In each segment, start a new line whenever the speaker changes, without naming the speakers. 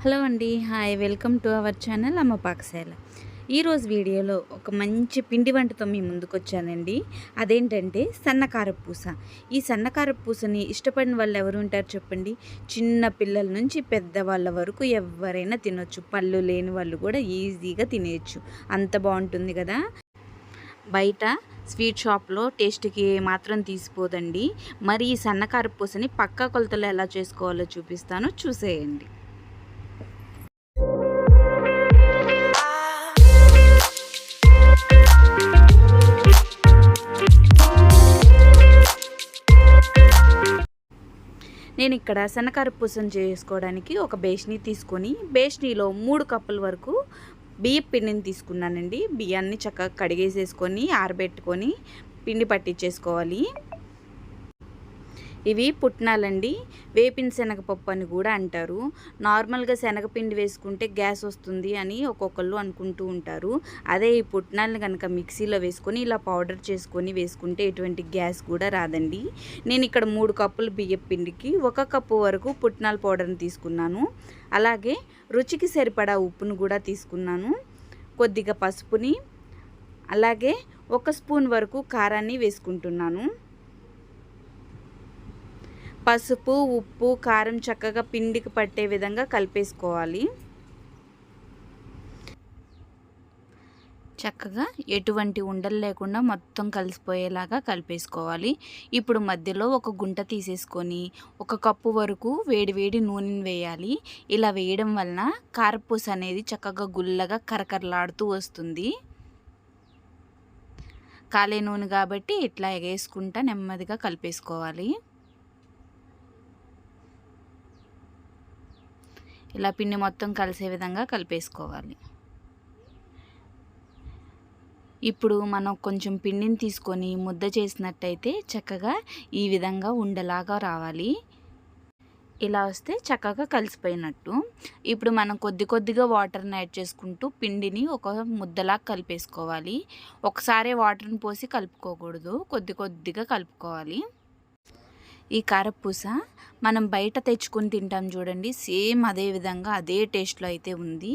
Hello అండి. Hi, welcome to our channel అమ్మ పాకశాల. ఈరోజు వీడియోలో ఒక మంచి పిండి వంటతో మీ ముందుకొచ్చానండి. అదేంటంటే సన్నకారపు పూస. ఈ సన్నకారపు పూసని ఇష్టపడిన వాళ్ళు ఎవరు ఉంటారు చెప్పండి? చిన్న పిల్లల నుంచి పెద్దవాళ్ళ వరకు ఎవరైనా తినొచ్చు. పళ్ళు లేని వాళ్ళు కూడా ఈజీగా తినేయచ్చు. అంత బాగుంటుంది కదా. బయట స్వీట్ షాప్లో టేస్ట్కి మాత్రం తీసిపోదండి. మరి ఈ సన్నకారపు పూసని పక్కా కొలతలో ఎలా చేసుకోవాలో చూపిస్తాను, చూసేయండి. నేను ఇక్కడ సన్నకారపు పూసను చేసుకోవడానికి ఒక బేషనీ తీసుకొని బేషనీలో 3 కప్పుల వరకు బియ్యం పిండిని తీసుకున్నానండి. బియ్యాన్ని చక్కగా కడిగేసేసుకొని ఆరబెట్టుకొని పిండి పట్టించేసుకోవాలి. ఇవి పుట్నాలండి. వేపిన శనగపప్పు అని కూడా అంటారు. నార్మల్గా శనగపిండి వేసుకుంటే గ్యాస్ వస్తుంది అని ఒక్కొక్కళ్ళు అనుకుంటూ ఉంటారు. అదే ఈ పుట్నాలను కనుక మిక్సీలో వేసుకొని ఇలా పౌడర్ చేసుకొని వేసుకుంటే ఎటువంటి గ్యాస్ కూడా రాదండి. నేను ఇక్కడ 3 కప్పుల బియ్యం పిండికి 1 కప్పు వరకు పుట్నాల పౌడర్ని తీసుకున్నాను. అలాగే రుచికి సరిపడా ఉప్పును కూడా తీసుకున్నాను. కొద్దిగా పసుపుని, అలాగే 1 స్పూన్ వరకు కారాన్ని వేసుకుంటున్నాను. పసుపు, ఉప్పు, కారం చక్కగా పిండికి పట్టే విధంగా కలిపేసుకోవాలి. చక్కగా ఎటువంటి ఉండలు లేకుండా మొత్తం కలిసిపోయేలాగా కలిపేసుకోవాలి. ఇప్పుడు మధ్యలో ఒక గుంట తీసేసుకొని 1 కప్పు వరకు వేడి నూనెని వేయాలి. ఇలా వేయడం వలన కారపూస అనేది చక్కగా గుల్లగా కరకరలాడుతూ వస్తుంది. కాలే నూనె కాబట్టి ఇట్లా ఎగేసుకుంటా నెమ్మదిగా కలిపేసుకోవాలి. ఇలా పిండి మొత్తం కలిసే విధంగా కలిపేసుకోవాలి. ఇప్పుడు మనం కొంచెం పిండిని తీసుకొని ముద్ద చేసినట్టయితే చక్కగా ఈ విధంగా ఉండలాగా రావాలి. ఇలా వస్తే చక్కగా కలిసిపోయినట్టు. ఇప్పుడు మనం కొద్దిగా వాటర్ని యాడ్ చేసుకుంటూ పిండిని ఒక ముద్దలా కలిపేసుకోవాలి. ఒకసారి వాటర్ని పోసి కలుపుకోకూడదు, కొద్దిగా కలుపుకోవాలి. ఈ కారపూస మనం బయట తెచ్చుకొని తింటాం చూడండి, సేమ్ అదే విధంగా అదే టేస్ట్లో అయితే ఉంది.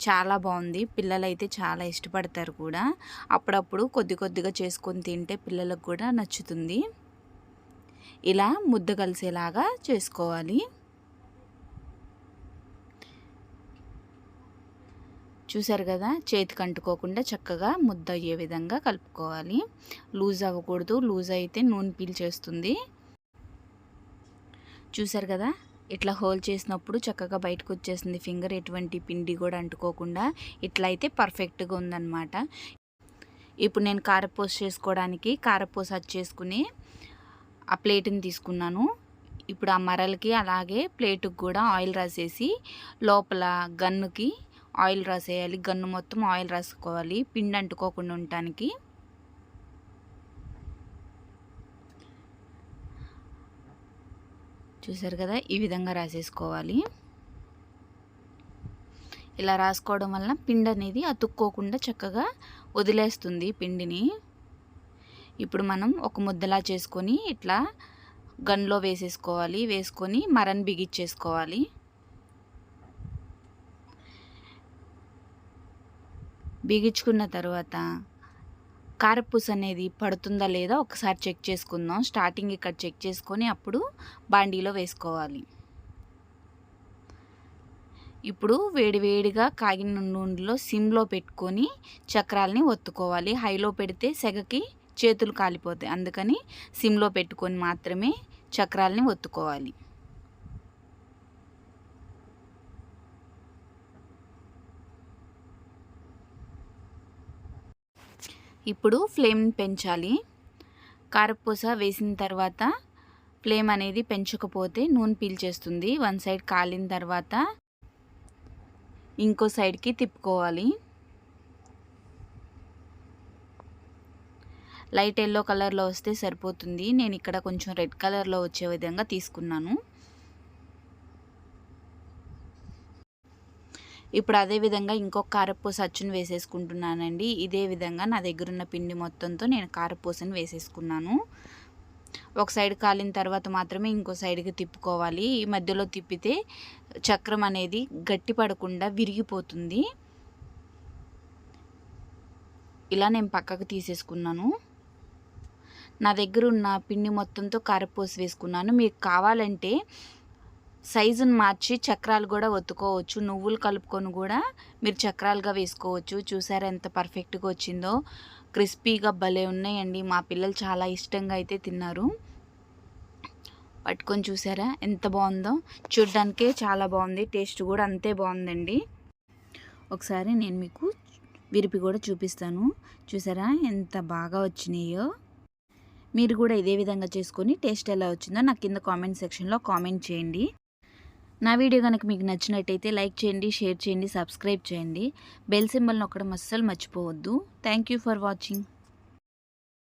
చాలా బాగుంది. పిల్లలు అయితే చాలా ఇష్టపడతారు కూడా. అప్పుడప్పుడు కొద్దిగా చేసుకొని తింటే పిల్లలకు కూడా నచ్చుతుంది. ఇలా ముద్ద కలిసేలాగా చేసుకోవాలి. చూసారు కదా, చేతికి అంటుకోకుండా చక్కగా ముద్ద అయ్యే విధంగా కలుపుకోవాలి. లూజ్ అవ్వకూడదు, లూజ్ అయితే నూనె పీల్చేస్తుంది. చూసారు కదా, ఇట్లా హోల్ చేసినప్పుడు చక్కగా బయటకు వచ్చేసింది ఫింగర్. ఎటువంటి పిండి కూడా అంటుకోకుండా ఇట్లా అయితే పర్ఫెక్ట్గా ఉందన్నమాట. ఇప్పుడు నేను కారపూస చేసుకోవడానికి కారపూస చేసుకుని ఆ ప్లేట్ని తీసుకున్నాను. ఇప్పుడు ఆ మరలకి అలాగే ప్లేటుకి కూడా ఆయిల్ రాసేసి లోపల గన్నుకి ఆయిల్ రాసేయాలి. గన్ను మొత్తం ఆయిల్ రాసుకోవాలి పిండి అంటుకోకుండా ఉండటానికి. చూసారు కదా, ఈ విధంగా రాసేసుకోవాలి. ఇలా రాసుకోవడం వలన పిండి అనేది అతుక్కోకుండా చక్కగా వదిలేస్తుంది పిండిని. ఇప్పుడు మనం ఒక ముద్దలా చేసుకొని ఇట్లా గన్లో వేసేసుకోవాలి. వేసుకొని మరని బిగించేసుకోవాలి. బిగించుకున్న తర్వాత కారపూస అనేది పడుతుందా లేదా ఒకసారి చెక్ చేసుకుందాం. స్టార్టింగ్ ఇక్కడ చెక్ చేసుకొని అప్పుడు బాండీలో వేసుకోవాలి. ఇప్పుడు వేడిగా కాగిన నూనెలో సిమ్లో పెట్టుకొని చక్రాలని ఒత్తుకోవాలి. హైలో పెడితే సెగకి చేతులు కాలిపోతాయి. అందుకని సిమ్లో పెట్టుకొని మాత్రమే చక్రాలని ఒత్తుకోవాలి. ఇప్పుడు ఫ్లేమ్ని పెంచాలి. కారపూస వేసిన తర్వాత ఫ్లేమ్ అనేది పెంచకపోతే నూనె పీల్చేస్తుంది. వన్ సైడ్ కాలిన తర్వాత ఇంకో సైడ్కి తిప్పుకోవాలి. లైట్ ఎల్లో కలర్లో వస్తే సరిపోతుంది. నేను ఇక్కడ కొంచెం రెడ్ కలర్లో వచ్చే విధంగా తీసుకున్నాను. ఇప్పుడు అదే విధంగా ఇంకొక కారపూస అచ్చును వేసేసుకుంటున్నానండి. ఇదే విధంగా నా దగ్గర ఉన్న పిండి మొత్తంతో నేను కారపూసను వేసేసుకున్నాను. ఒక సైడ్ కాలిన తర్వాత మాత్రమే ఇంకో సైడ్కి తిప్పుకోవాలి. ఈ మధ్యలో తిప్పితే చక్రం అనేది గట్టి పడకుండా విరిగిపోతుంది. ఇలా నేను పక్కకు తీసేసుకున్నాను. నా దగ్గర ఉన్న పిండి మొత్తంతో కారపూస వేసుకున్నాను. మీకు కావాలంటే సైజుని మార్చి చక్రాలు కూడా ఒత్తుకోవచ్చు. నువ్వులు కలుపుకొని కూడా మీరు చక్రాలుగా వేసుకోవచ్చు. చూసారా ఎంత పర్ఫెక్ట్గా వచ్చిందో. క్రిస్పీగా భలే ఉన్నాయండి. మా పిల్లలు చాలా ఇష్టంగా అయితే తిన్నారు. పట్టుకొని చూసారా ఎంత బాగుందో. చూడ్డానికే చాలా బాగుంది, టేస్ట్ కూడా అంతే బాగుందండి. ఒకసారి నేను మీకు విరిపి కూడా చూపిస్తాను. చూసారా ఎంత బాగా వచ్చినాయో. మీరు కూడా ఇదే విధంగా చేసుకొని టేస్ట్ ఎలా వచ్చిందో నాకు కింద కామెంట్ సెక్షన్లో కామెంట్ చేయండి. నా వీడియో కనుక మీకు నచ్చినట్టయితే లైక్ చేయండి, షేర్ చేయండి, సబ్స్క్రైబ్ చేయండి. బెల్ సింబల్ నొక్కడం అస్సలు మర్చిపోవద్దు. Thank you for watching.